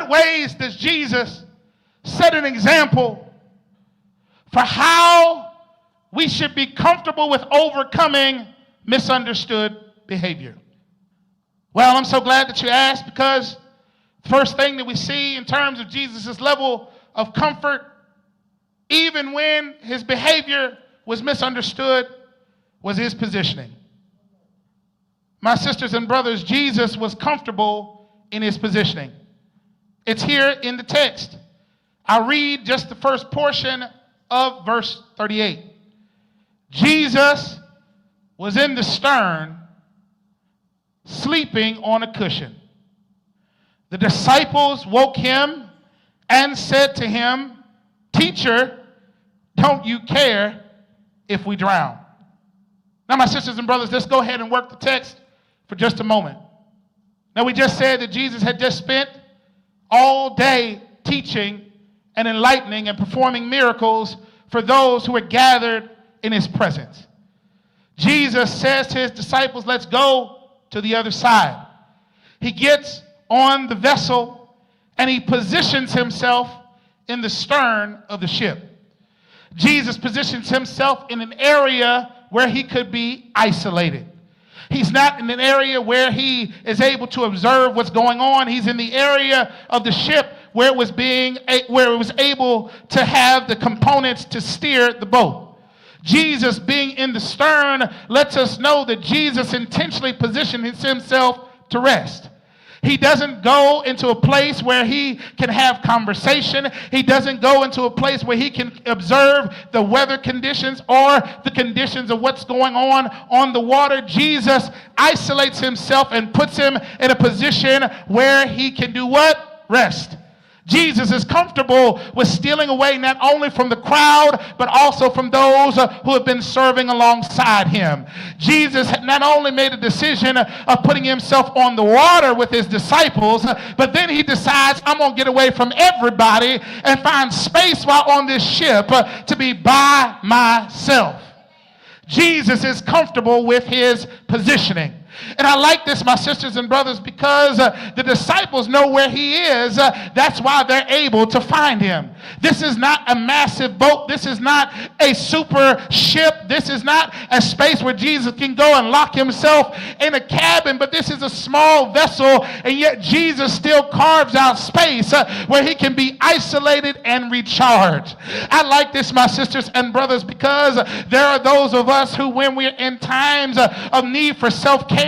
what ways does Jesus set an example for how we should be comfortable with overcoming misunderstood behavior? Well, I'm so glad that you asked, because the first thing that we see in terms of Jesus' level of comfort, even when his behavior was misunderstood, was his positioning. My sisters and brothers, Jesus was comfortable in his positioning. It's here in the text. I'll read just the first portion of verse 38. Jesus was in the stern, sleeping on a cushion. The disciples woke him and said to him, "Teacher, don't you care if we drown?" Now, my sisters and brothers, let's go ahead and work the text for just a moment. Now, we just said that Jesus had just spent all day teaching and enlightening and performing miracles for those who were gathered in his presence. Jesus says to his disciples, "Let's go to the other side." He gets on the vessel and he positions himself in the stern of the ship. Jesus positions himself in an area where he could be isolated. He's not in an area where he is able to observe what's going on. He's in the area of the ship where it was able to have the components to steer the boat. Jesus being in the stern lets us know that Jesus intentionally positioned himself to rest. He doesn't go into a place where he can have conversation. He doesn't go into a place where he can observe the weather conditions or the conditions of what's going on the water. Jesus isolates himself and puts him in a position where he can do what? Rest. Jesus is comfortable with stealing away not only from the crowd, but also from those who have been serving alongside him. Jesus had not only made a decision of putting himself on the water with his disciples, but then he decides, I'm going to get away from everybody and find space while on this ship to be by myself. Jesus is comfortable with his positioning. And I like this, my sisters and brothers, because the disciples know where he is. That's why they're able to find him. This is not a massive boat. This is not a super ship. This is not a space where Jesus can go and lock himself in a cabin, but this is a small vessel, and yet Jesus still carves out space where he can be isolated and recharged. I like this, my sisters and brothers, because there are those of us who, when we're in times of need for self-care,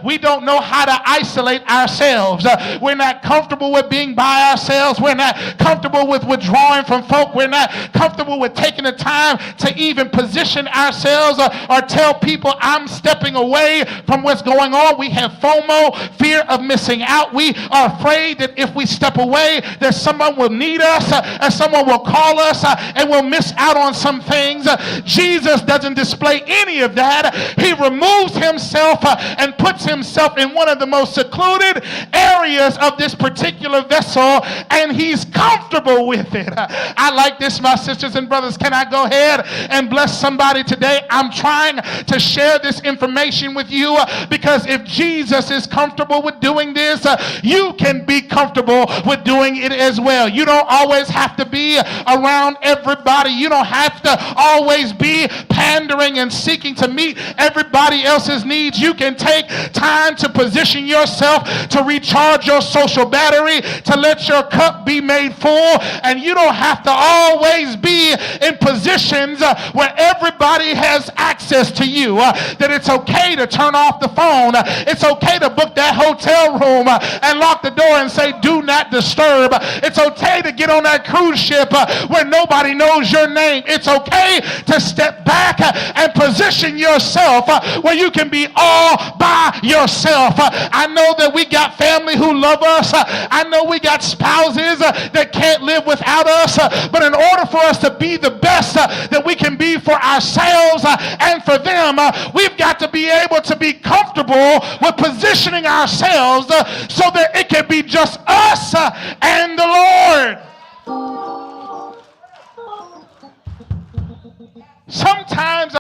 we don't know how to isolate ourselves. We're not comfortable with being by ourselves. We're not comfortable with withdrawing from folk. We're not comfortable with taking the time to even position ourselves or tell people I'm stepping away from what's going on. We have FOMO, fear of missing out. We are afraid that if we step away, that someone will need us and someone will call us and we'll miss out on some things. Jesus doesn't display any of that. He removes himself and puts himself in one of the most secluded areas of this particular vessel, and he's comfortable with it. I like this, my sisters and brothers. Can I go ahead and bless somebody today? I'm trying to share this information with you because if Jesus is comfortable with doing this, you can be comfortable with doing it as well. You don't always have to be around everybody. You don't have to always be pandering and seeking to meet everybody else's needs. You can take time to position yourself, to recharge your social battery, to let your cup be made full, and you don't have to always be in positions where everybody has access to you. That it's okay to turn off the phone. It's okay to book that hotel room and lock the door and say, do not disturb. It's okay to get on that cruise ship where nobody knows your name. It's okay to step back and position yourself where you can be all by yourself. I know that we got family who love us. I know we got spouses that can't live without us. But in order for us to be the best that we can be for ourselves and for them, we've got to be able to be comfortable with positioning ourselves so that it can be just us and the Lord. Sometimes